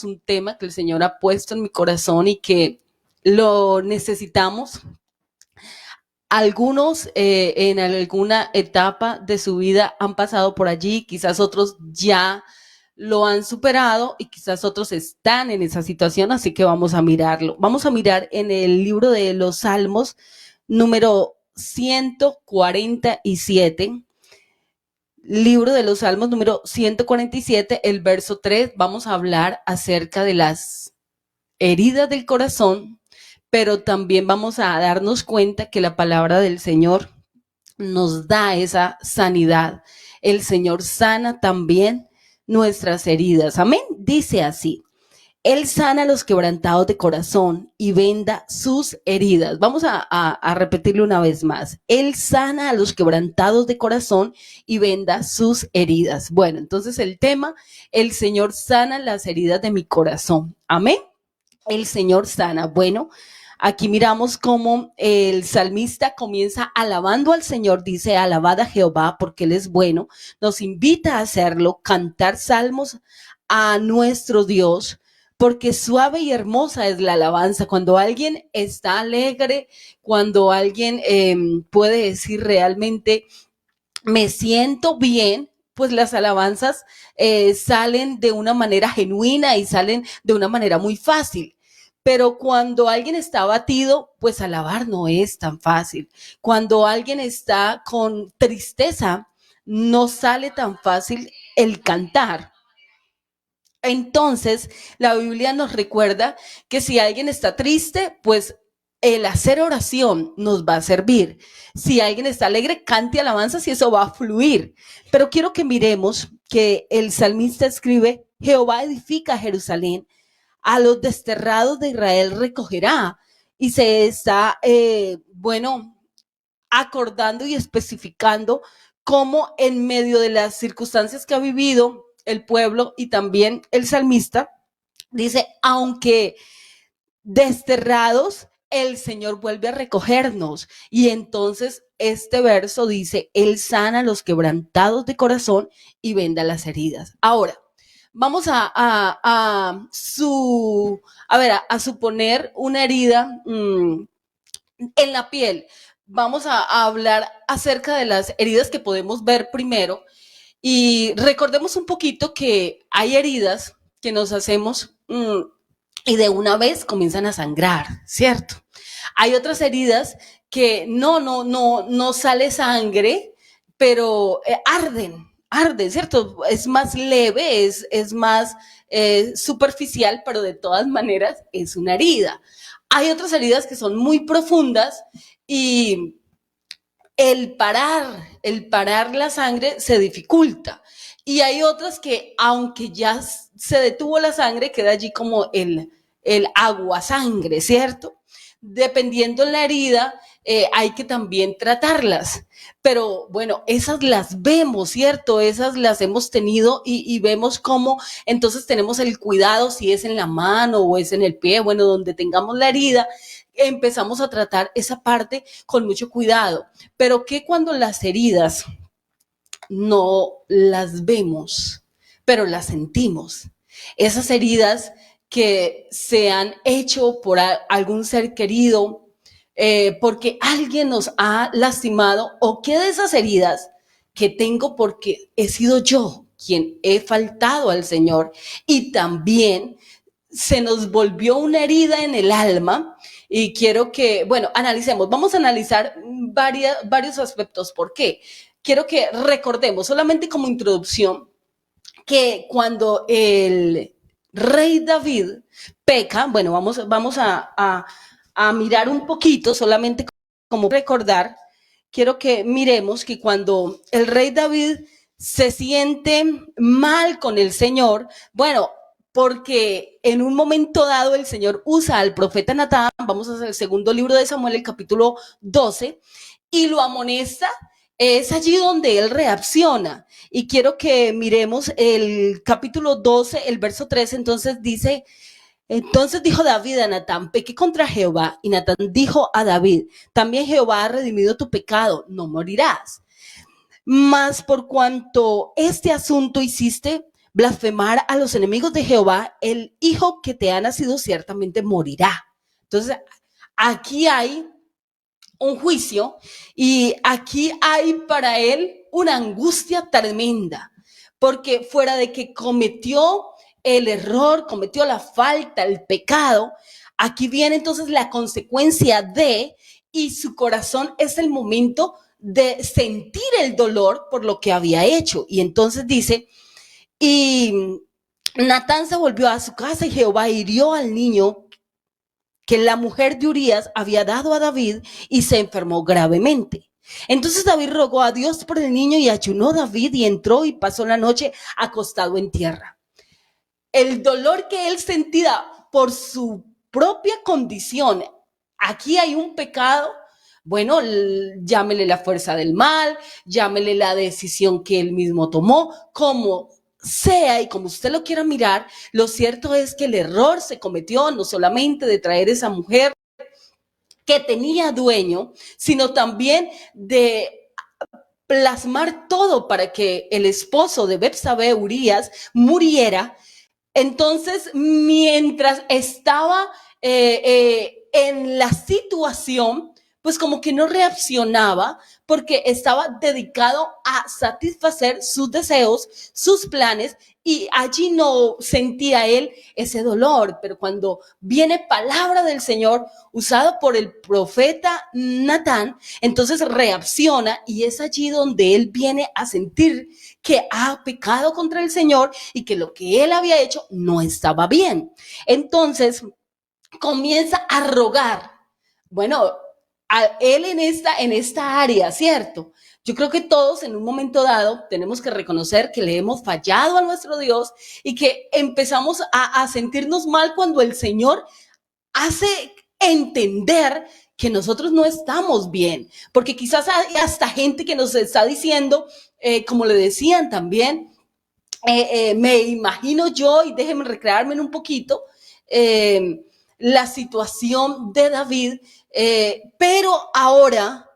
un tema que el Señor ha puesto en mi corazón y que lo necesitamos. Algunos en alguna etapa de su vida han pasado por allí, quizás otros ya lo han superado y quizás otros están en esa situación, así que vamos a mirarlo. Vamos a mirar en el libro de los Salmos, número 147. Libro de los Salmos número 147, el verso 3, vamos a hablar acerca de las heridas del corazón, pero también vamos a darnos cuenta que la palabra del Señor nos da esa sanidad. El Señor sana también nuestras heridas. Amén. Dice así: Él sana a los quebrantados de corazón y venda sus heridas. Vamos a repetirlo una vez más. Él sana a los quebrantados de corazón y venda sus heridas. Bueno, entonces el tema, el Señor sana las heridas de mi corazón. Amén. El Señor sana. Bueno, aquí miramos cómo el salmista comienza alabando al Señor, dice: alabad a Jehová porque Él es bueno. Nos invita a hacerlo, cantar salmos a nuestro Dios, porque suave y hermosa es la alabanza. Cuando alguien está alegre, cuando alguien puede decir realmente, me siento bien, pues las alabanzas salen de una manera genuina y salen de una manera muy fácil. Pero cuando alguien está abatido, pues alabar no es tan fácil. Cuando alguien está con tristeza, no sale tan fácil el cantar. Entonces, la Biblia nos recuerda que si alguien está triste, pues el hacer oración nos va a servir. Si alguien está alegre, cante alabanzas y eso va a fluir. Pero quiero que miremos que el salmista escribe: Jehová edifica Jerusalén, a los desterrados de Israel recogerá. Y se está, acordando y especificando cómo en medio de las circunstancias que ha vivido el pueblo y también el salmista, dice: aunque desterrados, el Señor vuelve a recogernos. Y entonces este verso dice: Él sana a los quebrantados de corazón y venda las heridas. Ahora, vamos a suponer una herida en la piel. Vamos a hablar acerca de las heridas que podemos ver primero. Y recordemos un poquito que hay heridas que nos hacemos y de una vez comienzan a sangrar, ¿cierto? Hay otras heridas que no sale sangre, pero arden, ¿cierto? Es más leve, es más superficial, pero de todas maneras es una herida. Hay otras heridas que son muy profundas y el parar la sangre se dificulta. Y hay otras que, aunque ya se detuvo la sangre, queda allí como el agua sangre, ¿cierto? Dependiendo de la herida, hay que también tratarlas. Pero bueno, esas las vemos, ¿cierto? Esas las hemos tenido y vemos cómo entonces tenemos el cuidado, si es en la mano o es en el pie, bueno, donde tengamos la herida, empezamos a tratar esa parte con mucho cuidado. Pero ¿qué cuando las heridas no las vemos, pero las sentimos? Esas heridas que se han hecho por algún ser querido, porque alguien nos ha lastimado, o qué de esas heridas que tengo porque he sido yo quien he faltado al Señor y también se nos volvió una herida en el alma. Y quiero que, bueno, analicemos, vamos a analizar varios aspectos. ¿Por qué? Quiero que recordemos, solamente como introducción, que cuando el rey David peca, bueno, vamos a mirar un poquito, solamente como recordar, quiero que miremos que cuando el rey David se siente mal con el Señor, bueno, porque en un momento dado el Señor usa al profeta Natán, vamos a hacer el segundo libro de Samuel, el capítulo 12, y lo amonesta. Es allí donde él reacciona. Y quiero que miremos el capítulo 12, el verso 13. Entonces dice: entonces dijo David a Natán: pequé contra Jehová. Y Natán dijo a David: también Jehová ha redimido tu pecado, no morirás. Mas por cuanto este asunto hiciste, blasfemar a los enemigos de Jehová, el hijo que te ha nacido ciertamente morirá. Entonces, aquí hay un juicio y aquí hay para él una angustia tremenda, porque fuera de que cometió el error, cometió la falta, el pecado, aquí viene entonces la consecuencia de, y su corazón es el momento de sentir el dolor por lo que había hecho. Y entonces dice, y Natán se volvió a su casa y Jehová hirió al niño que la mujer de Urías había dado a David y se enfermó gravemente. Entonces David rogó a Dios por el niño y ayunó David y entró y pasó la noche acostado en tierra. El dolor que él sentía por su propia condición, aquí hay un pecado, bueno, llámele la fuerza del mal, llámele la decisión que él mismo tomó, como sea y como usted lo quiera mirar, lo cierto es que el error se cometió no solamente de traer esa mujer que tenía dueño, sino también de plasmar todo para que el esposo de Betsabé, Urías, muriera. Entonces, mientras estaba en la situación, pues como que no reaccionaba porque estaba dedicado a satisfacer sus deseos, sus planes, y allí no sentía él ese dolor. Pero cuando viene palabra del Señor usada por el profeta Natán, entonces reacciona y es allí donde él viene a sentir que ha pecado contra el Señor y que lo que él había hecho no estaba bien. Entonces comienza a rogar. Bueno, a él en esta área, ¿cierto? Yo creo que todos en un momento dado tenemos que reconocer que le hemos fallado a nuestro Dios y que empezamos a sentirnos mal cuando el Señor hace entender que nosotros no estamos bien, porque quizás hay hasta gente que nos está diciendo, como le decían también, me imagino yo, y déjenme recrearme en un poquito, la situación de David, pero ahora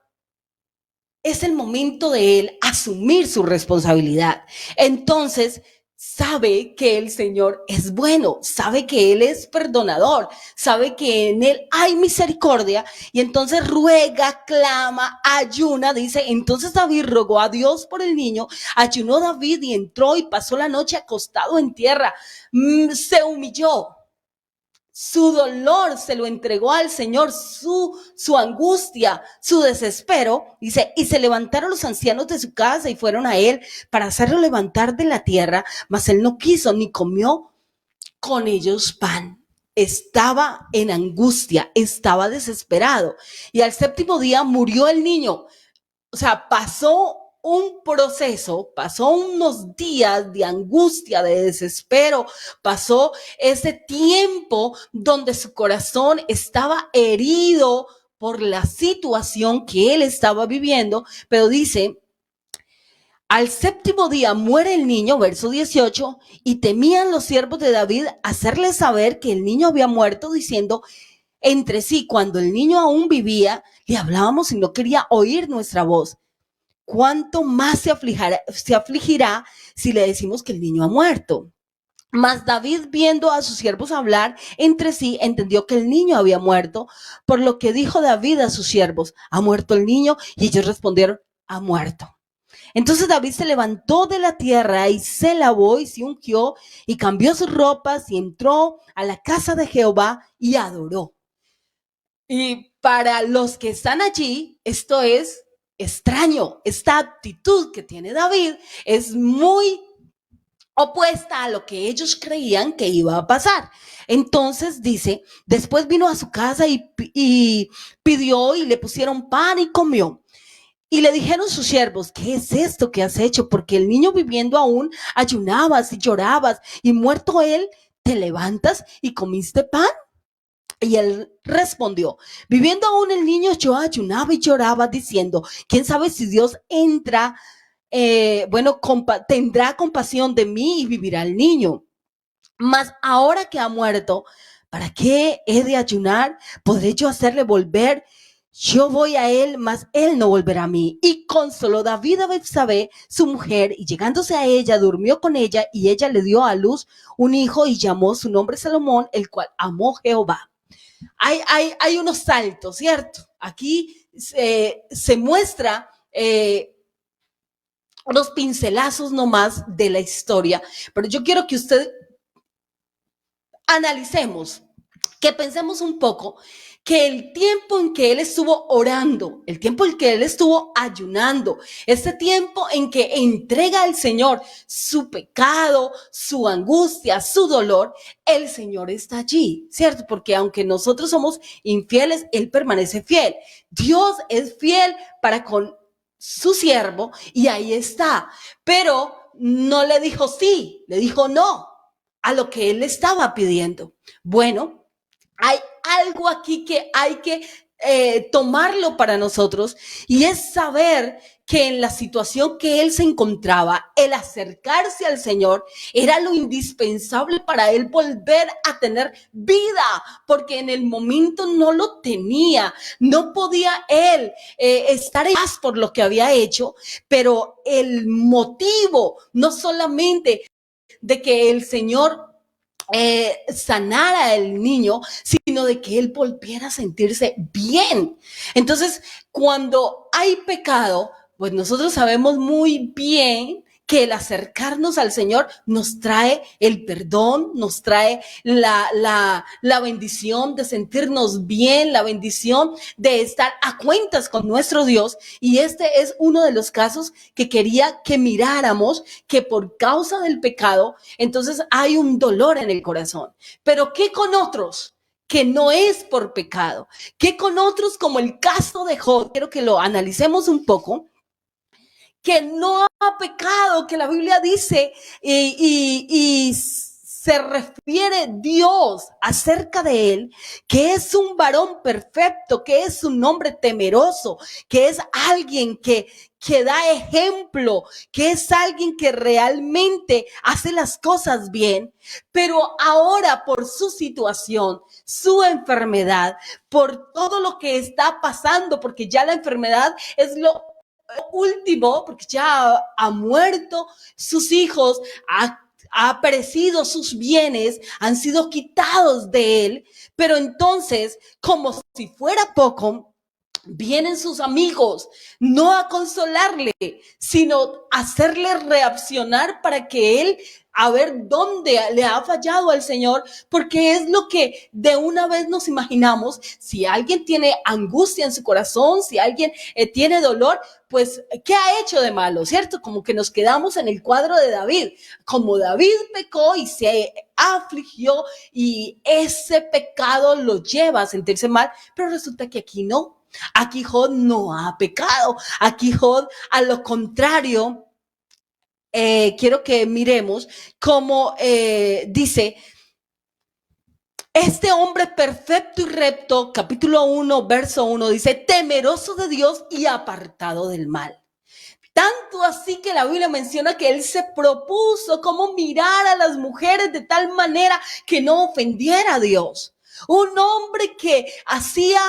es el momento de él asumir su responsabilidad. Entonces, sabe que el Señor es bueno, sabe que Él es perdonador, sabe que en Él hay misericordia, y entonces ruega, clama, ayuna, dice. Entonces David rogó a Dios por el niño, ayunó David y entró y pasó la noche acostado en tierra, se humilló. Su dolor se lo entregó al Señor, su angustia, su desespero, dice, y se levantaron los ancianos de su casa y fueron a él para hacerlo levantar de la tierra, mas él no quiso ni comió con ellos pan. Estaba en angustia, estaba desesperado. Y al séptimo día murió el niño. O sea, pasó un proceso, pasó unos días de angustia, de desespero, pasó ese tiempo donde su corazón estaba herido por la situación que él estaba viviendo, pero dice, al séptimo día muere el niño, verso 18, y temían los siervos de David hacerle saber que el niño había muerto, diciendo entre sí, cuando el niño aún vivía, le hablábamos y no quería oír nuestra voz. ¿Cuánto más se afligirá si le decimos que el niño ha muerto? Mas David, viendo a sus siervos hablar entre sí, entendió que el niño había muerto, por lo que dijo David a sus siervos, ¿ha muerto el niño? Y ellos respondieron, ha muerto. Entonces David se levantó de la tierra y se lavó y se ungió y cambió sus ropas y entró a la casa de Jehová y adoró. Y para los que están allí, esto es extraño. Esta actitud que tiene David es muy opuesta a lo que ellos creían que iba a pasar. Entonces dice, después vino a su casa y pidió y le pusieron pan y comió. Y le dijeron sus siervos, ¿qué es esto que has hecho? Porque el niño viviendo aún ayunabas y llorabas, y muerto él, ¿te levantas y comiste pan? Y él respondió, viviendo aún el niño, yo ayunaba y lloraba diciendo, ¿quién sabe si Dios entra, tendrá compasión de mí y vivirá el niño? Mas ahora que ha muerto, ¿para qué he de ayunar? ¿Podré yo hacerle volver yo voy a él, mas él no volverá a mí. Y consoló David a Betsabé, su mujer, y llegándose a ella, durmió con ella, y ella le dio a luz un hijo y llamó su nombre Salomón, el cual amó Jehová. Hay unos saltos, ¿cierto? Aquí se muestra unos pincelazos nomás de la historia, pero yo quiero que usted analicemos, que pensemos un poco que el tiempo en que él estuvo orando, el tiempo en que él estuvo ayunando, ese tiempo en que entrega al Señor su pecado, su angustia, su dolor, el Señor está allí, ¿cierto? Porque aunque nosotros somos infieles, Él permanece fiel. Dios es fiel para con su siervo y ahí está. Pero no le dijo sí, le dijo no a lo que él estaba pidiendo. Bueno, hay algo aquí que hay que tomarlo para nosotros y es saber que en la situación que él se encontraba, el acercarse al Señor era lo indispensable para él volver a tener vida, porque en el momento no lo tenía, no podía él estar en paz por lo que había hecho, pero el motivo no solamente de que el Señor sanara al niño, sino de que él volviera a sentirse bien. Entonces, cuando hay pecado, pues nosotros sabemos muy bien que el acercarnos al Señor nos trae el perdón, nos trae la bendición de sentirnos bien, la bendición de estar a cuentas con nuestro Dios. Y este es uno de los casos que quería que miráramos, que por causa del pecado, entonces hay un dolor en el corazón. Pero ¿qué con otros? Que no es por pecado. ¿Qué con otros como el caso de Job? Quiero que lo analicemos un poco, que no ha pecado, que la Biblia dice y se refiere Dios acerca de él, que es un varón perfecto, que es un hombre temeroso, que es alguien que da ejemplo, que es alguien que realmente hace las cosas bien, pero ahora por su situación, su enfermedad, por todo lo que está pasando, porque ya la enfermedad es lo último, porque ya ha muerto sus hijos, ha perecido sus bienes, han sido quitados de él, pero entonces, como si fuera poco, vienen sus amigos, no a consolarle, sino a hacerle reaccionar para que él a ver dónde le ha fallado al Señor, porque es lo que de una vez nos imaginamos. Si alguien tiene angustia en su corazón, si alguien tiene dolor, pues, ¿qué ha hecho de malo? ¿Cierto? Como que nos quedamos en el cuadro de David. Como David pecó y se afligió y ese pecado lo lleva a sentirse mal, pero resulta que aquí no. Aquí Job no ha pecado. Aquí Job, a lo contrario, quiero que miremos cómo dice, este hombre perfecto y recto, capítulo 1, verso 1, dice, temeroso de Dios y apartado del mal. Tanto así que la Biblia menciona que él se propuso cómo mirar a las mujeres de tal manera que no ofendiera a Dios. Un hombre que hacía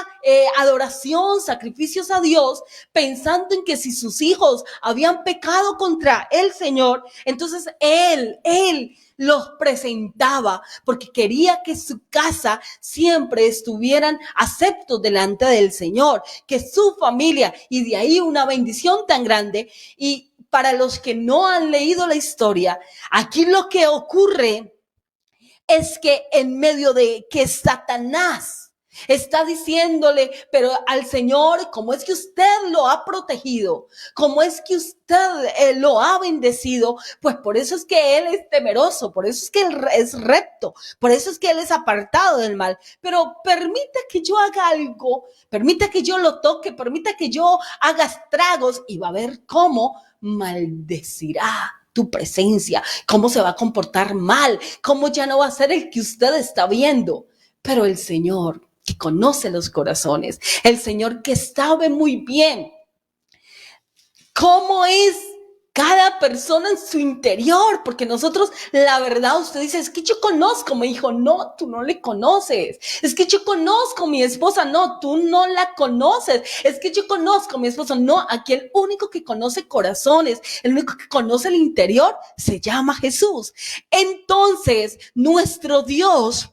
adoración, sacrificios a Dios, pensando en que si sus hijos habían pecado contra el Señor, entonces él los presentaba porque quería que su casa siempre estuvieran aceptos delante del Señor, que su familia, y de ahí una bendición tan grande. Y para los que no han leído la historia, aquí lo que ocurre es que en medio de que Satanás está diciéndole, pero al Señor, ¿cómo es que usted lo ha protegido? ¿Cómo es que usted lo ha bendecido? Pues por eso es que Él es temeroso, por eso es que Él es recto, por eso es que Él es apartado del mal. Pero permita que yo haga algo, permita que yo lo toque, permita que yo haga estragos y va a ver cómo maldecirá tu presencia, cómo se va a comportar mal, cómo ya no va a ser el que usted está viendo. Pero el Señor que conoce los corazones, el Señor que sabe muy bien cómo es cada persona en su interior, porque nosotros, la verdad, usted dice, es que yo conozco a mi hijo, no, tú no le conoces, es que yo conozco a mi esposa, no, tú no la conoces, es que yo conozco a mi esposo, no, aquí el único que conoce corazones, el único que conoce el interior, se llama Jesús. Entonces, nuestro Dios,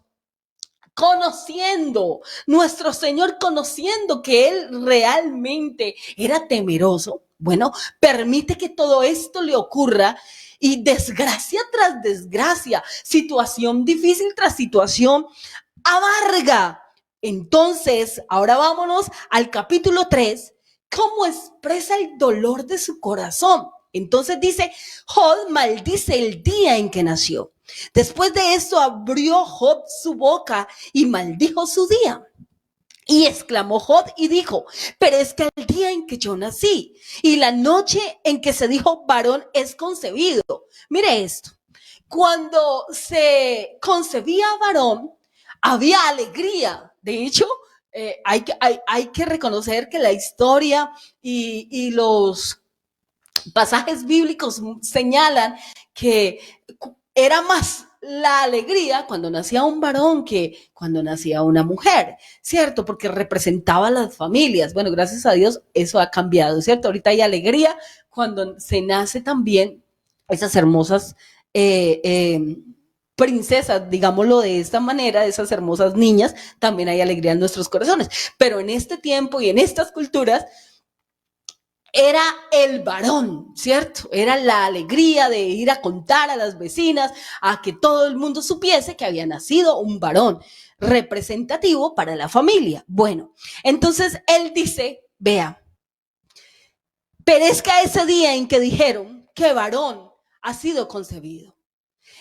conociendo, nuestro Señor conociendo que Él realmente era temeroso, bueno, permite que todo esto le ocurra y desgracia tras desgracia, situación difícil tras situación amarga. Entonces, ahora vámonos al capítulo 3, cómo expresa el dolor de su corazón. Entonces dice, Job maldice el día en que nació. Después de esto abrió Job su boca y maldijo su día. Y exclamó Job y dijo, pero es que el día en que yo nací y la noche en que se dijo varón es concebido. Mire esto, cuando se concebía varón, había alegría. De hecho, hay que reconocer que la historia y los pasajes bíblicos señalan que era más la alegría cuando nacía un varón que cuando nacía una mujer, ¿cierto? Porque representaba a las familias. Bueno, gracias a Dios eso ha cambiado, ¿cierto? Ahorita hay alegría cuando se nace también esas hermosas princesas, digámoslo de esta manera, de esas hermosas niñas, también hay alegría en nuestros corazones. Pero en este tiempo y en estas culturas, era el varón, ¿cierto? Era la alegría de ir a contar a las vecinas, a que todo el mundo supiese que había nacido un varón representativo para la familia. Bueno, entonces él dice, vea, perezca ese día en que dijeron que varón ha sido concebido.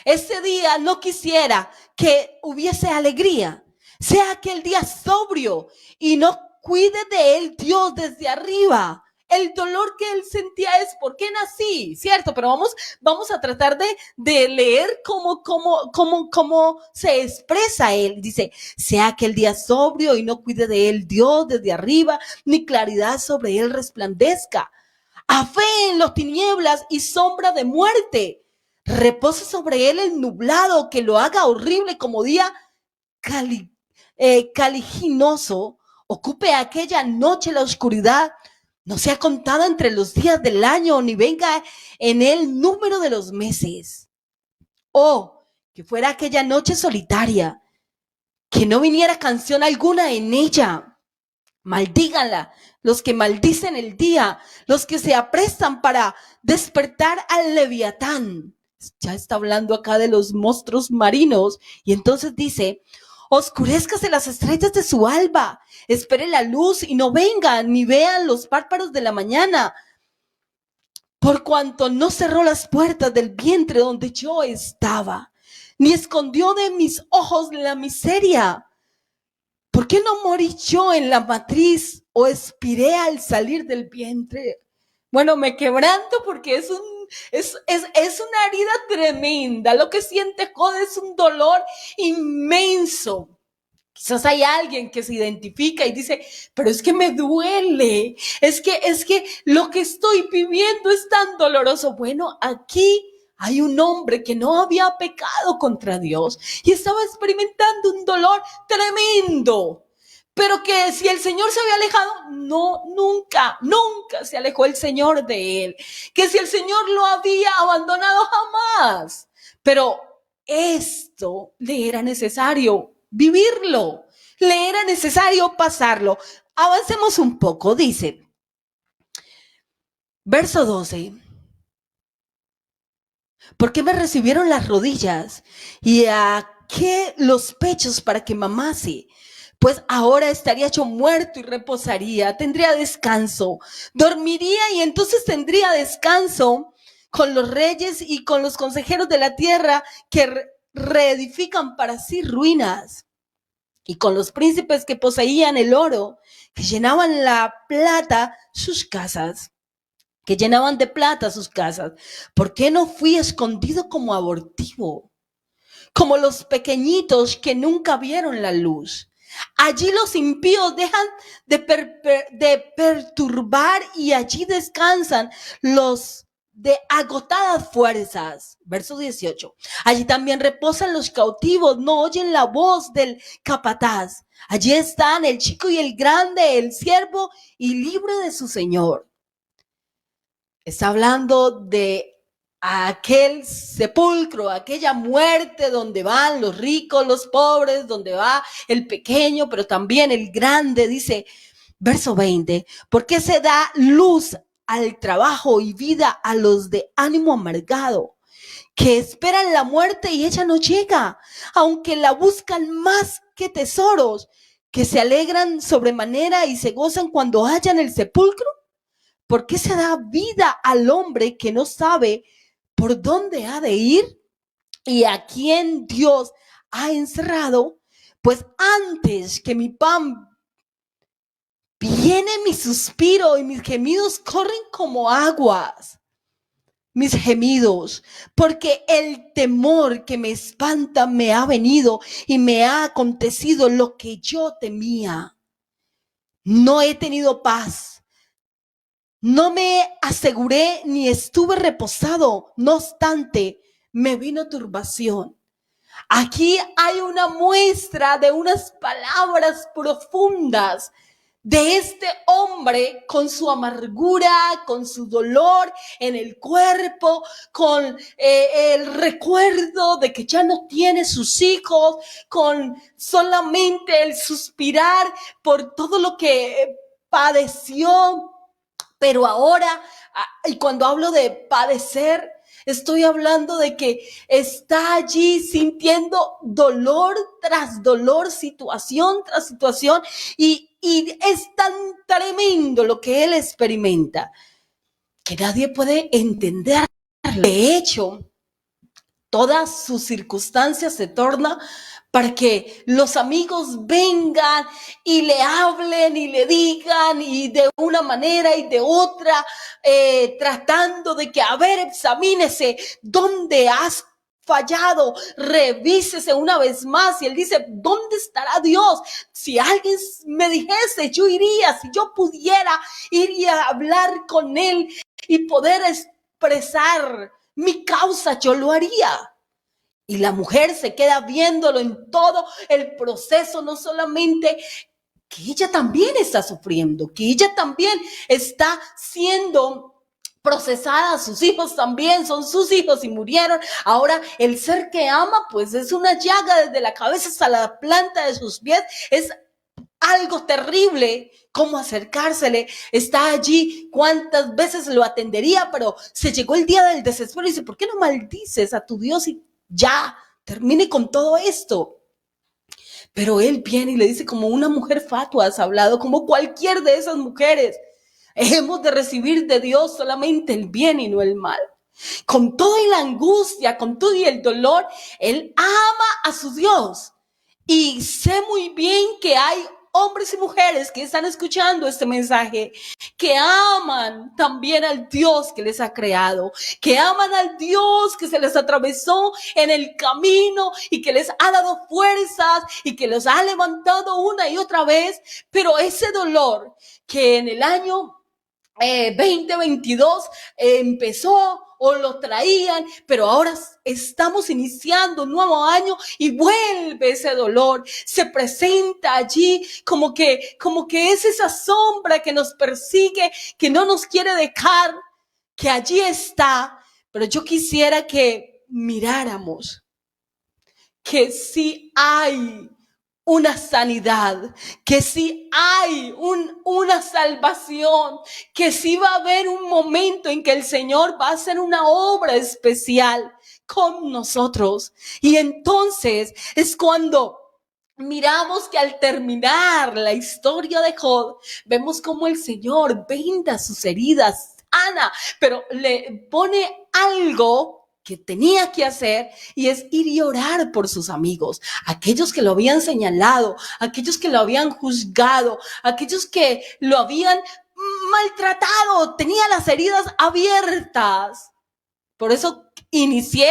Ese día no quisiera que hubiese alegría, sea aquel día sobrio y no cuide de él Dios desde arriba. El dolor que él sentía es ¿por qué nací? ¿Cierto? Pero vamos a tratar de leer cómo se expresa él. Dice, sea aquel día sobrio y no cuide de él Dios desde arriba, ni claridad sobre él resplandezca. A fe en las tinieblas y sombra de muerte. Repose sobre él el nublado, que lo haga horrible como día caliginoso. Ocupe aquella noche la oscuridad. No sea contada entre los días del año, ni venga en el número de los meses. Oh, que fuera aquella noche solitaria, que no viniera canción alguna en ella. Maldíganla los que maldicen el día, los que se aprestan para despertar al leviatán. Ya está hablando acá de los monstruos marinos. Y entonces dice, oscurézcase las estrellas de su alba, espere la luz y no vengan, ni vean los párpados de la mañana, por cuanto no cerró las puertas del vientre donde yo estaba, ni escondió de mis ojos la miseria. ¿Por qué no morí yo en la matriz o expiré al salir del vientre? Bueno, me quebranto porque es una herida tremenda. Lo que siente Job es un dolor inmenso. Quizás hay alguien que se identifica y dice, pero es que me duele, es que lo que estoy viviendo es tan doloroso. Bueno, aquí hay un hombre que no había pecado contra Dios y estaba experimentando un dolor tremendo. Pero que si el Señor se había alejado, no, nunca se alejó el Señor de él. Que si el Señor lo había abandonado, jamás. Pero esto le era necesario vivirlo, le era necesario pasarlo. Avancemos un poco, dice, verso 12. ¿Por qué me recibieron las rodillas y a qué los pechos para que mamase? Pues ahora estaría yo muerto y reposaría, tendría descanso, dormiría y entonces tendría descanso con los reyes y con los consejeros de la tierra que reedifican para sí ruinas, y con los príncipes que poseían el oro, que llenaban la plata sus casas, que llenaban de plata sus casas. ¿Por qué no fui escondido como abortivo? Como los pequeñitos que nunca vieron la luz. Allí los impíos dejan de perturbar y allí descansan los de agotadas fuerzas. Verso 18. Allí también reposan los cautivos, no oyen la voz del capataz. Allí están el chico y el grande, el siervo y libre de su señor. Está hablando de aquel sepulcro, aquella muerte donde van los ricos, los pobres, donde va el pequeño, pero también el grande. Dice, verso 20, ¿por qué se da luz al trabajo y vida a los de ánimo amargado, que esperan la muerte y ella no llega, aunque la buscan más que tesoros, que se alegran sobremanera y se gozan cuando hallan el sepulcro? ¿Por qué se da vida al hombre que no sabe por dónde ha de ir y a quién Dios ha encerrado? Pues antes que mi pan viene mi suspiro y mis gemidos corren como aguas. Mis gemidos, porque el temor que me espanta me ha venido y me ha acontecido lo que yo temía. No he tenido paz. No me aseguré ni estuve reposado, no obstante, me vino turbación. Aquí hay una muestra de unas palabras profundas de este hombre con su amargura, con su dolor en el cuerpo, con el recuerdo de que ya no tiene sus hijos, con solamente el suspirar por todo lo que padeció. Pero ahora, y cuando hablo de padecer, estoy hablando de que está allí sintiendo dolor tras dolor, situación tras situación, y es tan tremendo lo que él experimenta que nadie puede entender. De hecho, todas sus circunstancias se tornan para que los amigos vengan y le hablen y le digan, y de una manera y de otra, tratando de que, a ver, examínese dónde has fallado, revísese una vez más. Y él dice, ¿dónde estará Dios? Si alguien me dijese, yo iría, si yo pudiera ir a hablar con él y poder expresar mi causa, yo lo haría. Y la mujer se queda viéndolo en todo el proceso, no solamente que ella también está sufriendo, que ella también está siendo procesada, sus hijos también son sus hijos y murieron. Ahora el ser que ama, pues es una llaga desde la cabeza hasta la planta de sus pies. Es algo terrible. ¿Cómo acercársele? Está allí, cuántas veces lo atendería, pero se llegó el día del desespero y dice, ¿por qué no maldices a tu Dios y ya termine con todo esto? Pero él viene y le dice, como una mujer fatua has hablado, como cualquier de esas mujeres. Hemos de recibir de Dios solamente el bien y no el mal. Con toda la angustia, con todo y el dolor, él ama a su Dios. Y sé muy bien que hay hombres y mujeres que están escuchando este mensaje, que aman también al Dios que les ha creado, que aman al Dios que se les atravesó en el camino y que les ha dado fuerzas y que los ha levantado una y otra vez. Pero ese dolor que en el año 2022 empezó o lo traían, pero ahora estamos iniciando un nuevo año y vuelve ese dolor, se presenta allí como que es esa sombra que nos persigue, que no nos quiere dejar, que allí está. Pero yo quisiera que miráramos que sí hay una sanidad, que sí hay una salvación, que sí va a haber un momento en que el Señor va a hacer una obra especial con nosotros. Y entonces es cuando miramos que al terminar la historia de Job, vemos cómo el Señor venda sus heridas, sana, pero le pone algo que tenía que hacer, y es ir y orar por sus amigos, aquellos que lo habían señalado, aquellos que lo habían juzgado, aquellos que lo habían maltratado, tenía las heridas abiertas. Por eso inicié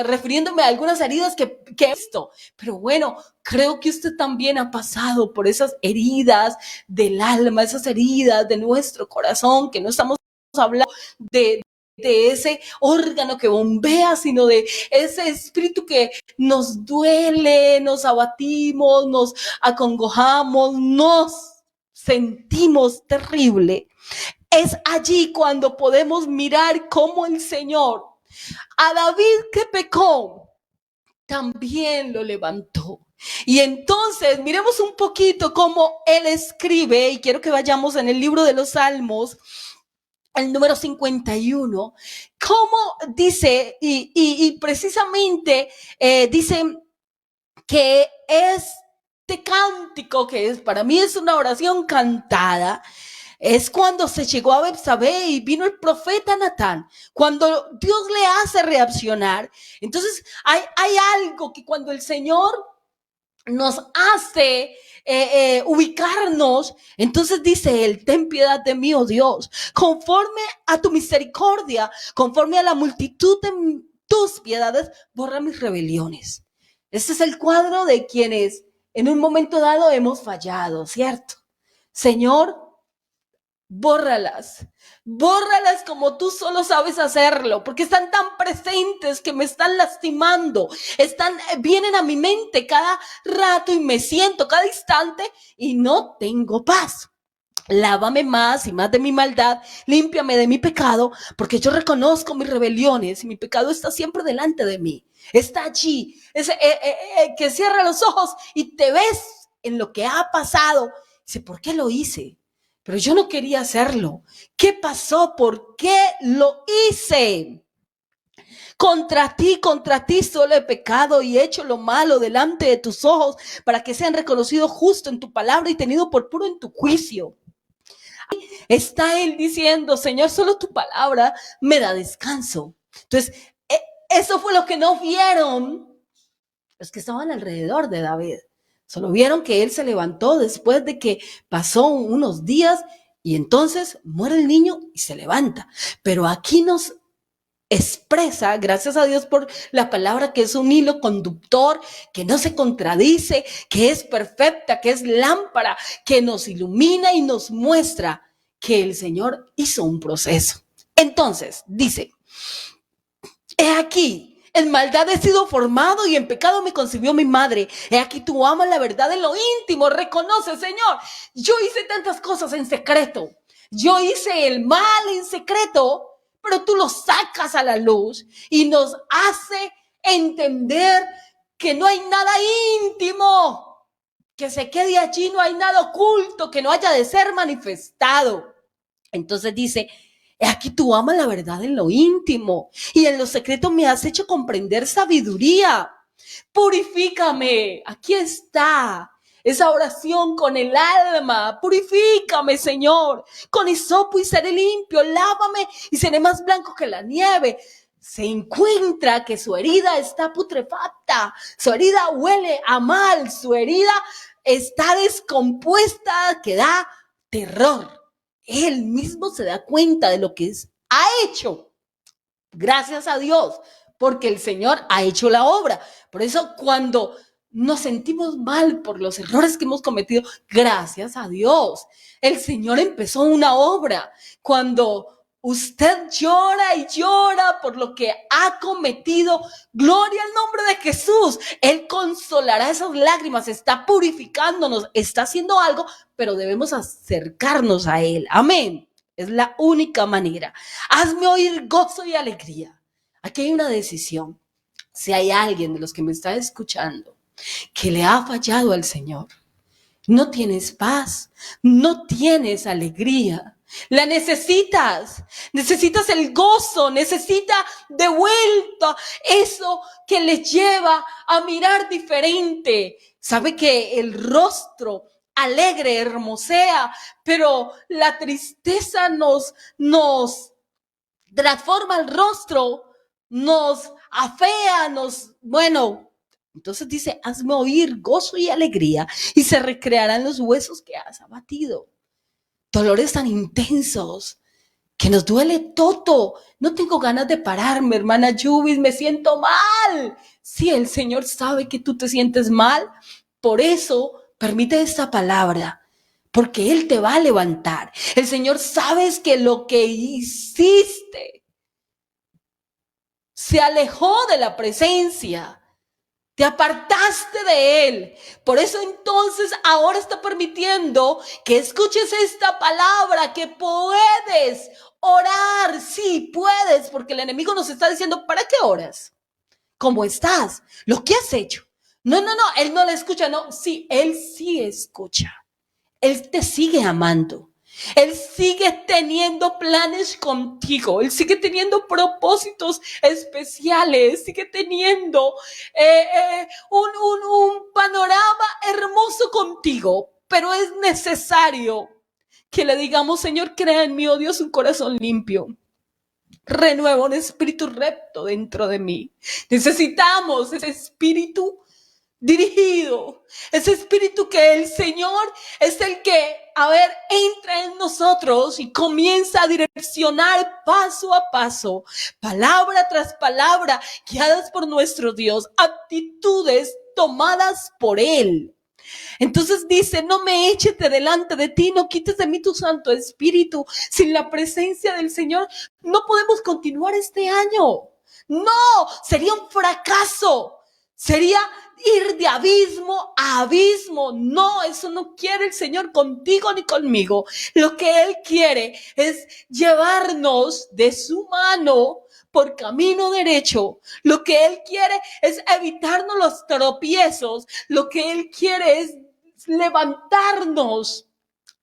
refiriéndome a algunas heridas que he visto. Pero bueno, creo que usted también ha pasado por esas heridas del alma, esas heridas de nuestro corazón, que no estamos hablando de de ese órgano que bombea, sino de ese espíritu que nos duele, nos abatimos, nos acongojamos, nos sentimos terrible. Es allí cuando podemos mirar cómo el Señor a David que pecó también lo levantó. Y entonces miremos un poquito cómo él escribe, y quiero que vayamos en el libro de los Salmos, el número 51, cómo dice, y precisamente dice que este cántico, que es para mí es una oración cantada, es cuando se llegó a Betsabé y vino el profeta Natán, cuando Dios le hace reaccionar. Entonces hay algo que cuando el Señor nos hace ubicarnos, entonces dice él: ten piedad de mí, oh Dios, conforme a tu misericordia, conforme a la multitud de tus piedades, borra mis rebeliones. Este es el cuadro de quienes en un momento dado hemos fallado, ¿cierto? Señor, bórralas, bórralas como tú solo sabes hacerlo, porque están tan presentes que me están lastimando, vienen a mi mente cada rato y me siento cada instante y no tengo paz. Lávame más y más de mi maldad, límpiame de mi pecado, porque yo reconozco mis rebeliones y mi pecado está siempre delante de mí. Está allí, que cierra los ojos y te ves en lo que ha pasado. Dice: ¿por qué lo hice? Pero yo no quería hacerlo. ¿Qué pasó? ¿Por qué lo hice? Contra ti solo he pecado y he hecho lo malo delante de tus ojos, para que sean reconocidos justo en tu palabra y tenido por puro en tu juicio. Está él diciendo: Señor, solo tu palabra me da descanso. Entonces, eso fue lo que no vieron los que estaban alrededor de David. Solo vieron que él se levantó después de que pasó unos días y entonces muere el niño y se levanta. Pero aquí nos expresa, gracias a Dios por la palabra, que es un hilo conductor, que no se contradice, que es perfecta, que es lámpara, que nos ilumina y nos muestra que el Señor hizo un proceso. Entonces, dice: he aquí, en maldad he sido formado y en pecado me concibió mi madre. He aquí, tú amas la verdad en lo íntimo. Reconoce: Señor, yo hice tantas cosas en secreto. Yo hice el mal en secreto, pero tú lo sacas a la luz y nos hace entender que no hay nada íntimo que se quede allí, no hay nada oculto que no haya de ser manifestado. Entonces dice: aquí tú amas la verdad en lo íntimo y en lo secreto me has hecho comprender sabiduría. Purifícame. Aquí está esa oración con el alma. Purifícame, Señor, con hisopo y seré limpio. Lávame y seré más blanco que la nieve. Se encuentra que su herida está putrefacta, su herida huele a mal, su herida está descompuesta, que da terror. Él mismo se da cuenta de lo que ha hecho. Gracias a Dios, porque el Señor ha hecho la obra. Por eso cuando nos sentimos mal por los errores que hemos cometido, gracias a Dios, el Señor empezó una obra. Cuando usted llora y llora por lo que ha cometido, gloria al nombre de Jesús. Él consolará esas lágrimas, está purificándonos, está haciendo algo, pero debemos acercarnos a Él. Amén. Es la única manera. Hazme oír gozo y alegría. Aquí hay una decisión. Si hay alguien de los que me está escuchando que le ha fallado al Señor, no tienes paz, no tienes alegría, la necesitas el gozo, necesita de vuelta eso que le lleva a mirar diferente. Sabe que el rostro alegre hermosea, pero la tristeza nos transforma el rostro, nos afea, entonces dice: hazme oír gozo y alegría y se recrearán los huesos que has abatido. Dolores tan intensos que nos duele todo. No tengo ganas de pararme, hermana Yubis, me siento mal. Sí, el Señor sabe que tú te sientes mal, por eso permite esta palabra, porque Él te va a levantar. El Señor sabe que lo que hiciste se alejó de la presencia. Te apartaste de Él. Por eso entonces ahora está permitiendo que escuches esta palabra, que puedes orar. Sí, puedes, porque el enemigo nos está diciendo, ¿para qué oras? ¿Cómo estás? ¿Lo que has hecho? No, Él no le escucha, no. Sí, Él sí escucha. Él te sigue amando. Él sigue teniendo planes contigo. Él sigue teniendo propósitos especiales. Sigue teniendo un panorama hermoso contigo. Pero es necesario que le digamos, Señor, crea en mí, oh Dios, un corazón limpio. Renueva un espíritu recto dentro de mí. Necesitamos ese espíritu dirigido, ese espíritu que el Señor es el que, entra en nosotros y comienza a direccionar paso a paso, palabra tras palabra, guiadas por nuestro Dios, actitudes tomadas por Él. Entonces dice, no me eches de delante de ti, no quites de mí tu Santo Espíritu. Sin la presencia del Señor no podemos continuar este año. No, sería un fracaso. Sería ir de abismo a abismo. No, eso no quiere el Señor contigo ni conmigo. Lo que Él quiere es llevarnos de su mano por camino derecho. Lo que Él quiere es evitarnos los tropiezos. Lo que Él quiere es levantarnos,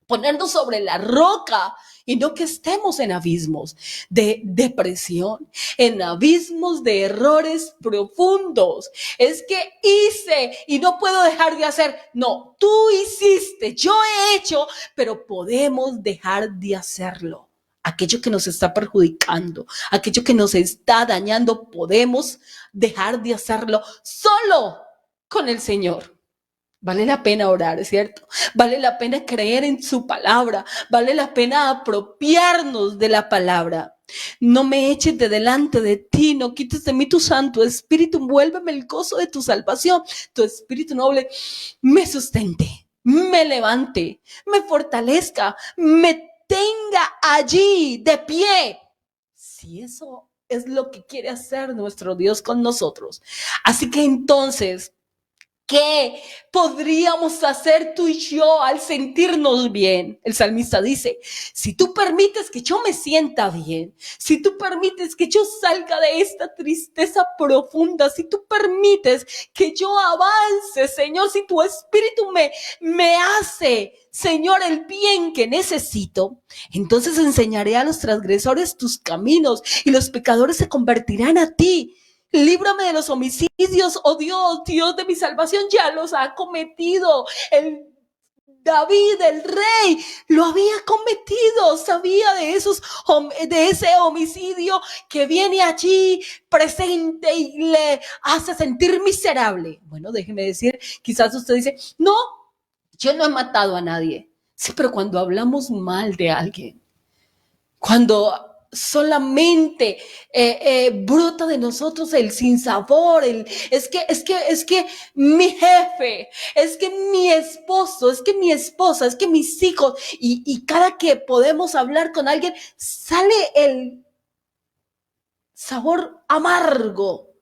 ponernos sobre la roca y no que estemos en abismos de depresión, en abismos de errores profundos. Es que hice y no puedo dejar de hacer. No, tú hiciste, yo he hecho, pero podemos dejar de hacerlo. Aquello que nos está perjudicando, aquello que nos está dañando, podemos dejar de hacerlo solo con el Señor. Vale la pena orar, ¿cierto? Vale la pena creer en su palabra. Vale la pena apropiarnos de la palabra. No me eches de delante de ti, no quites de mí tu Santo Espíritu, envuélveme el gozo de tu salvación. Tu Espíritu noble me sustente, me levante, me fortalezca, me tenga allí de pie. Si eso es lo que quiere hacer nuestro Dios con nosotros. Así que entonces, ¿qué podríamos hacer tú y yo al sentirnos bien? El salmista dice, si tú permites que yo me sienta bien, si tú permites que yo salga de esta tristeza profunda, si tú permites que yo avance, Señor, si tu espíritu me hace, Señor, el bien que necesito, entonces enseñaré a los transgresores tus caminos y los pecadores se convertirán a ti. Líbrame de los homicidios, oh Dios, Dios de mi salvación, ya los ha cometido. El David, el rey, lo había cometido, sabía de ese homicidio que viene allí presente y le hace sentir miserable. Bueno, déjeme decir, quizás usted dice, no, yo no he matado a nadie. Sí, pero cuando hablamos mal de alguien, cuando solamente brota de nosotros el sinsabor, es que mi jefe, es que mi esposo, es que mi esposa, es que mis hijos, y cada que podemos hablar con alguien, sale el sabor amargo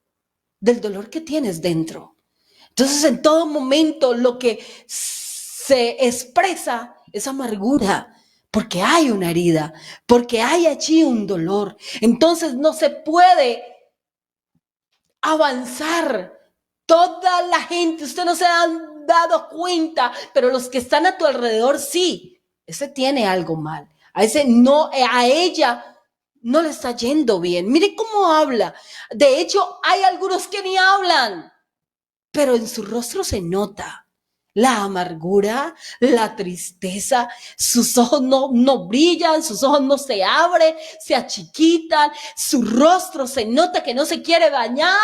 del dolor que tienes dentro. Entonces, en todo momento lo que se expresa es amargura, porque hay una herida, porque hay allí un dolor. Entonces no se puede avanzar. Toda la gente, usted no se han dado cuenta, pero los que están a tu alrededor sí. Ese tiene algo mal. A ese no, a ella no le está yendo bien. Mire cómo habla. De hecho, hay algunos que ni hablan, pero en su rostro se nota la amargura, la tristeza. Sus ojos no brillan, sus ojos no se abren, se achiquitan, su rostro se nota que no se quiere bañar,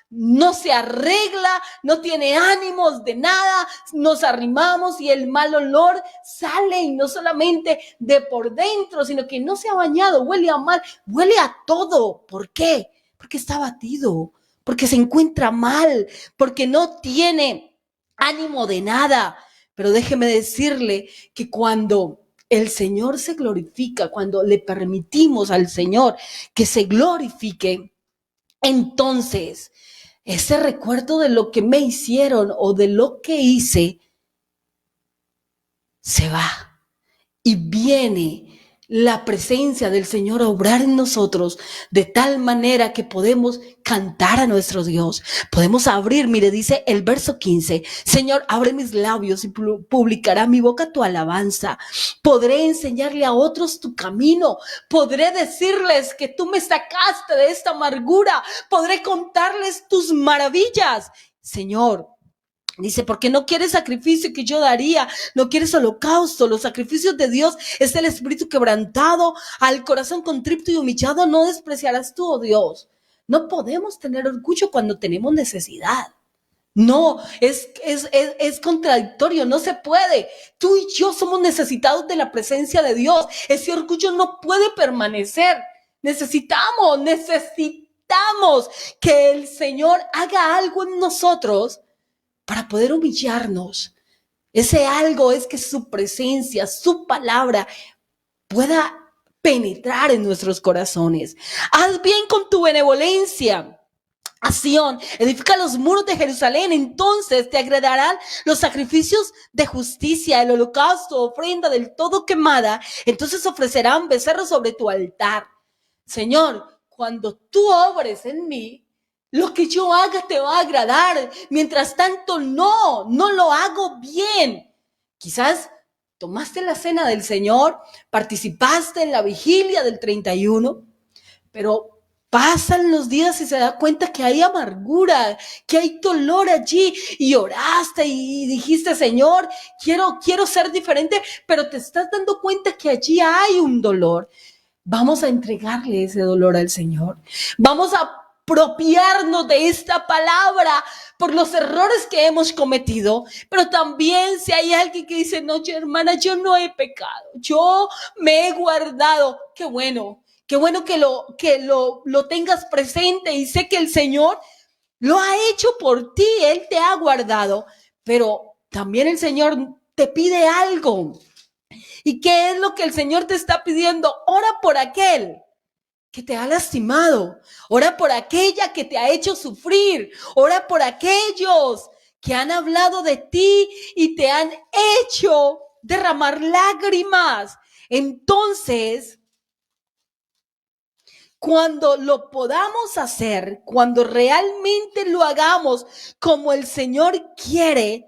no se arregla, no tiene ánimos de nada. Nos arrimamos y el mal olor sale, y no solamente de por dentro, sino que no se ha bañado, huele a mal, huele a todo. ¿Por qué? Porque está abatido, porque se encuentra mal, porque no tiene ánimo de nada. Pero déjeme decirle que cuando el Señor se glorifica, cuando le permitimos al Señor que se glorifique, entonces ese recuerdo de lo que me hicieron o de lo que hice se va y viene la presencia del Señor a obrar en nosotros de tal manera que podemos cantar a nuestro Dios. Podemos abrir, mire, dice el verso 15, Señor, abre mis labios y publicará mi boca tu alabanza. Podré enseñarle a otros tu camino. Podré decirles que tú me sacaste de esta amargura. Podré contarles tus maravillas. Señor, dice, porque no quieres sacrificio que yo daría, no quieres holocausto. Los sacrificios de Dios es el espíritu quebrantado, al corazón contrito y humillado no despreciarás tú, oh Dios. No podemos tener orgullo cuando tenemos necesidad. No, es contradictorio, no se puede. Tú y yo somos necesitados de la presencia de Dios. Ese orgullo no puede permanecer. Necesitamos que el Señor haga algo en nosotros para poder humillarnos. Ese algo es que su presencia, su palabra pueda penetrar en nuestros corazones. Haz bien con tu benevolencia a Sión, edifica los muros de Jerusalén, entonces te agradarán los sacrificios de justicia, el holocausto, ofrenda del todo quemada, entonces ofrecerán becerros sobre tu altar. Señor, cuando tú obres en mí, lo que yo haga te va a agradar. Mientras tanto, no lo hago bien. Quizás tomaste la cena del Señor, participaste en la vigilia del 31, pero pasan los días y se da cuenta que hay amargura, que hay dolor allí, y oraste y dijiste, Señor, quiero ser diferente, pero te estás dando cuenta que allí hay un dolor. Vamos a entregarle ese dolor al Señor. Vamos a apropiarnos de esta palabra por los errores que hemos cometido, pero también si hay alguien que dice, no, hermana, yo no he pecado, yo me he guardado, qué bueno que lo tengas presente, y sé que el Señor lo ha hecho por ti, Él te ha guardado, pero también el Señor te pide algo. ¿Y qué es lo que el Señor te está pidiendo? Ora por aquel que te ha lastimado. Ora por aquella que te ha hecho sufrir. Ora por aquellos que han hablado de ti y te han hecho derramar lágrimas. Entonces, cuando lo podamos hacer, cuando realmente lo hagamos como el Señor quiere,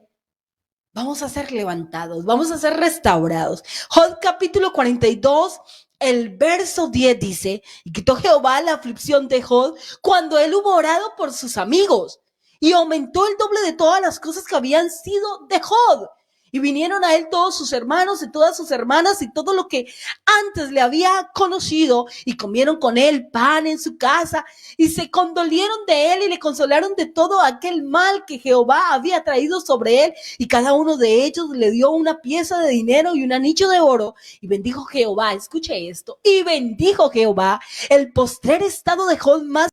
vamos a ser levantados, vamos a ser restaurados. Job capítulo 42, el verso 10 dice, y quitó Jehová la aflicción de Job cuando él hubo orado por sus amigos, y aumentó el doble de todas las cosas que habían sido de Job. Y vinieron a él todos sus hermanos y todas sus hermanas y todo lo que antes le había conocido, y comieron con él pan en su casa, y se condolieron de él y le consolaron de todo aquel mal que Jehová había traído sobre él, y cada uno de ellos le dio una pieza de dinero y un anillo de oro. Y bendijo Jehová, escuche esto, y bendijo Jehová el postrer estado de Job más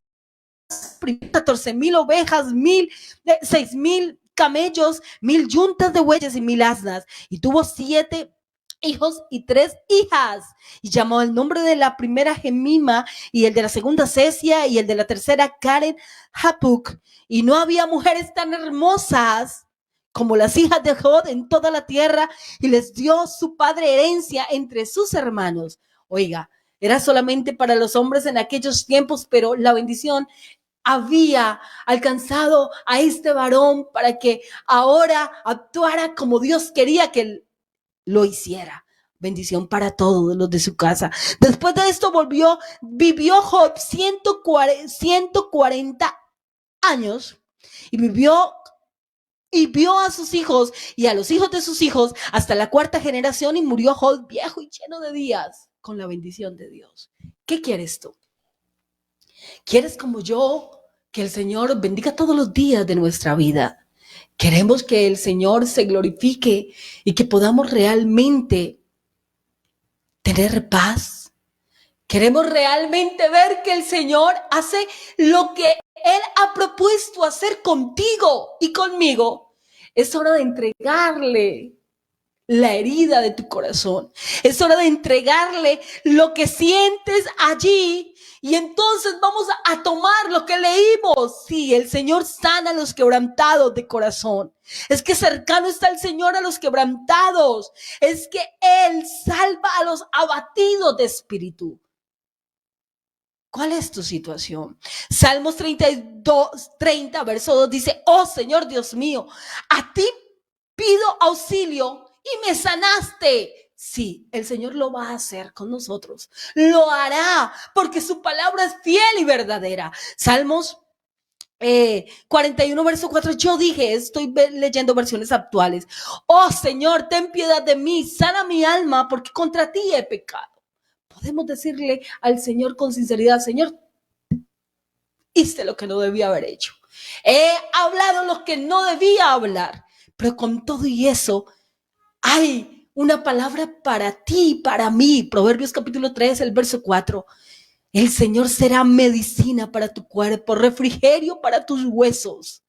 14,000 ovejas, 6,000 camellos, 1,000 yuntas de bueyes y 1,000 asnas, y tuvo 7 hijos y 3 hijas, y llamó el nombre de la primera Jemima, y el de la segunda Cesia, y el de la tercera Karen Hapuk, y no había mujeres tan hermosas como las hijas de Job en toda la tierra, y les dio su padre herencia entre sus hermanos. Oiga, era solamente para los hombres en aquellos tiempos, pero la bendición había alcanzado a este varón para que ahora actuara como Dios quería que él lo hiciera. Bendición para todos los de su casa. Después de esto vivió Job 140 años, y vio a sus hijos y a los hijos de sus hijos hasta la 4ª generación, y murió Job viejo y lleno de días con la bendición de Dios. ¿Qué quieres tú? ¿Quieres, como yo, que el Señor bendiga todos los días de nuestra vida? Queremos que el Señor se glorifique y que podamos realmente tener paz. Queremos realmente ver que el Señor hace lo que Él ha propuesto hacer contigo y conmigo. Es hora de entregarle la herida de tu corazón. Es hora de entregarle lo que sientes allí. Y entonces vamos a tomar lo que leímos. Sí, el Señor sana a los quebrantados de corazón. Es que cercano está el Señor a los quebrantados. Es que Él salva a los abatidos de espíritu. ¿Cuál es tu situación? Salmos 30, verso 2 dice: oh Señor Dios mío, a ti pido auxilio y me sanaste. Sí, el Señor lo va a hacer con nosotros. Lo hará porque su palabra es fiel y verdadera. Salmos 41, verso 4. Yo dije, estoy leyendo versiones actuales: oh Señor, ten piedad de mí, sana mi alma, porque contra ti he pecado. Podemos decirle al Señor con sinceridad: Señor, hice lo que no debía haber hecho. He hablado lo que no debía hablar. Pero con todo y eso, hay una palabra para ti, para mí. Proverbios capítulo 3, el verso 4. El Señor será medicina para tu cuerpo, refrigerio para tus huesos.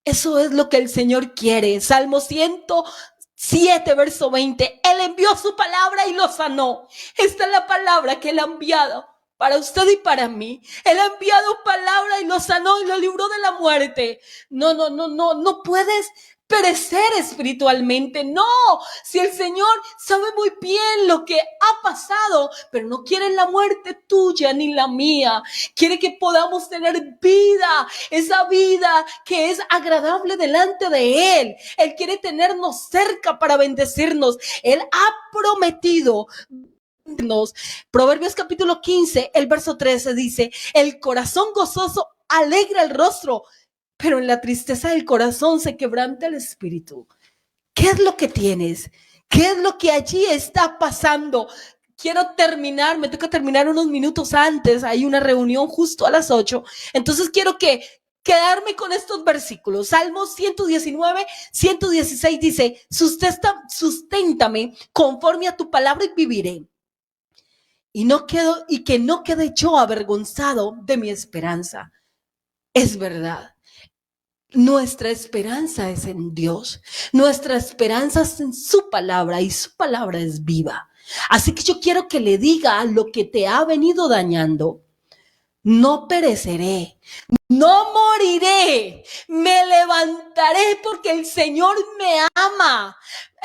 Eso es lo que el Señor quiere. Salmo 107, verso 20. Él envió su palabra y lo sanó. Esta es la palabra que Él ha enviado para usted y para mí. Él ha enviado palabra y lo sanó y lo libró de la muerte. No puedes perecer espiritualmente. No, si el Señor sabe muy bien lo que ha pasado, pero no quiere la muerte tuya ni la mía. Quiere que podamos tener vida, esa vida que es agradable delante de Él. Él quiere tenernos cerca para bendecirnos. Él ha prometido. Proverbios capítulo 15, el verso 13 dice: el corazón gozoso alegra el rostro, pero en la tristeza del corazón se quebranta el espíritu. ¿Qué es lo que tienes? ¿Qué es lo que allí está pasando? Quiero terminar, me toca terminar unos minutos antes, hay una reunión justo a las 8, entonces quiero quedarme con estos versículos. Salmos 119, 116 dice: susténtame conforme a tu palabra y viviré. Y que no quede yo avergonzado de mi esperanza. Es verdad. Nuestra esperanza es en Dios. Nuestra esperanza es en su palabra y su palabra es viva. Así que yo quiero que le diga a lo que te ha venido dañando: no pereceré, no moriré, me levantaré porque el Señor me ama.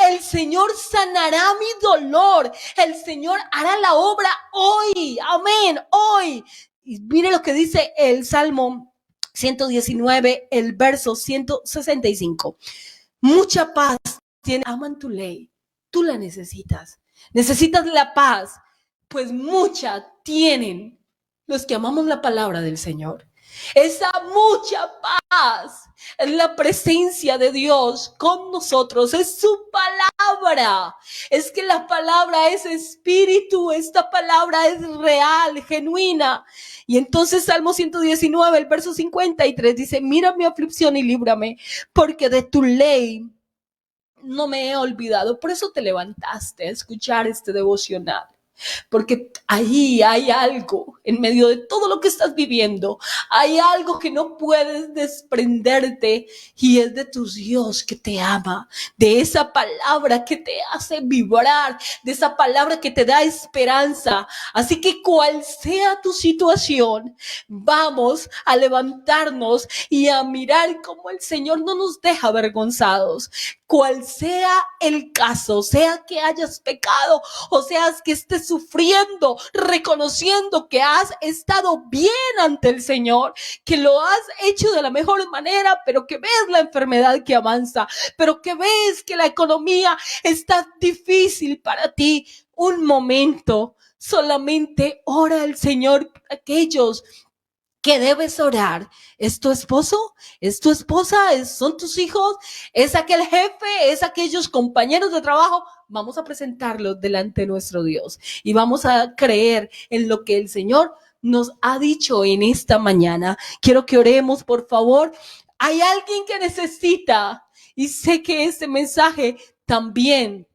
El Señor sanará mi dolor. El Señor hará la obra hoy. Amén, hoy. Y mire lo que dice el Salmo 119, el verso 165. Mucha paz tiene, aman tu ley. Tú la necesitas. Necesitas la paz, pues mucha tienen los que amamos la palabra del Señor. Esa mucha paz es la presencia de Dios con nosotros, es su palabra. Es que la palabra es espíritu, esta palabra es real, genuina. Y entonces Salmo 119, el verso 53 dice: mira mi aflicción y líbrame, porque de tu ley no me he olvidado. Por eso te levantaste a escuchar este devocional. Porque ahí hay algo en medio de todo lo que estás viviendo. Hay algo que no puedes desprenderte, y es de tu Dios que te ama, de esa palabra que te hace vibrar, de esa palabra que te da esperanza. Así que cual sea tu situación, vamos a levantarnos y a mirar cómo el Señor no nos deja avergonzados. Cual sea el caso, sea que hayas pecado o seas que estés sufriendo, reconociendo que has estado bien ante el Señor, que lo has hecho de la mejor manera, pero que ves la enfermedad que avanza, pero que ves que la economía está difícil para ti. Un momento, solamente ora al Señor por aquellos que debes orar. ¿Es tu esposo? ¿Es tu esposa? ¿Son tus hijos? ¿Es aquel jefe? ¿Es aquellos compañeros de trabajo? Vamos a presentarlos delante de nuestro Dios y vamos a creer en lo que el Señor nos ha dicho en esta mañana. Quiero que oremos, por favor. Hay alguien que necesita, y sé que este mensaje también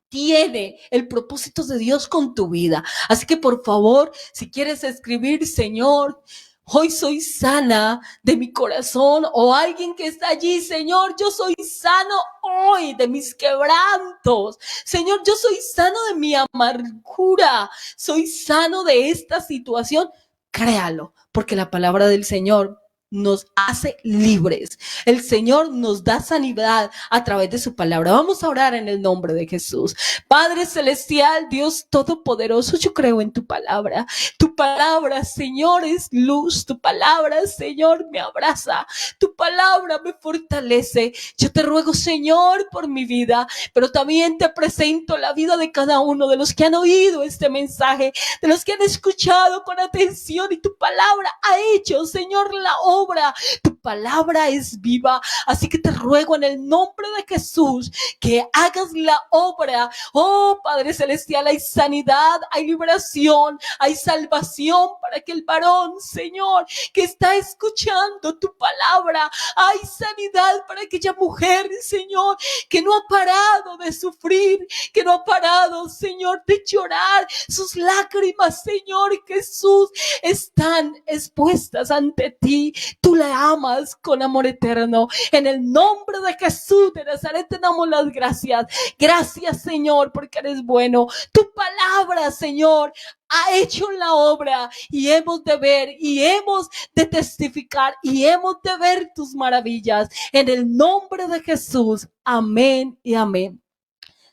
tiene el propósito de Dios con tu vida. Así que por favor, si quieres escribir: Señor, Hoy soy sana de mi corazón, o alguien que está allí, Señor, yo soy sano hoy de mis quebrantos. Señor, yo soy sano de mi amargura, soy sano de esta situación. Créalo, porque la palabra del Señor nos hace libres. El Señor nos da sanidad a través de su palabra. Vamos a orar en el nombre de Jesús. Padre celestial, Dios todopoderoso, yo creo en tu palabra. Tu palabra, Señor, es luz. Tu palabra, Señor, me abraza. Tu palabra me fortalece. Yo te ruego, Señor, por mi vida, pero también te presento la vida de cada uno de los que han oído este mensaje, de los que han escuchado con atención, y tu palabra ha hecho, Señor, la obra. Tu palabra es viva, así que te ruego en el nombre de Jesús que hagas la obra. Oh, Padre celestial, hay sanidad, hay liberación, hay salvación para aquel varón, Señor, que está escuchando tu palabra. Hay sanidad para aquella mujer, Señor, que no ha parado de sufrir, que no ha parado, Señor, de llorar. Sus lágrimas, Señor Jesús, están expuestas ante ti. Tú la amas con amor eterno. En el nombre de Jesús de Nazaret te damos las gracias. Gracias, Señor, porque eres bueno. Tu palabra, Señor, ha hecho la obra, y hemos de ver, y hemos de testificar, y hemos de ver tus maravillas. En el nombre de Jesús. Amén y amén.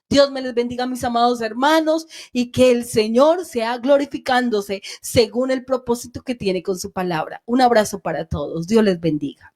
Dios me les bendiga, mis amados hermanos, y que el Señor sea glorificándose según el propósito que tiene con su palabra. Un abrazo para todos. Dios les bendiga.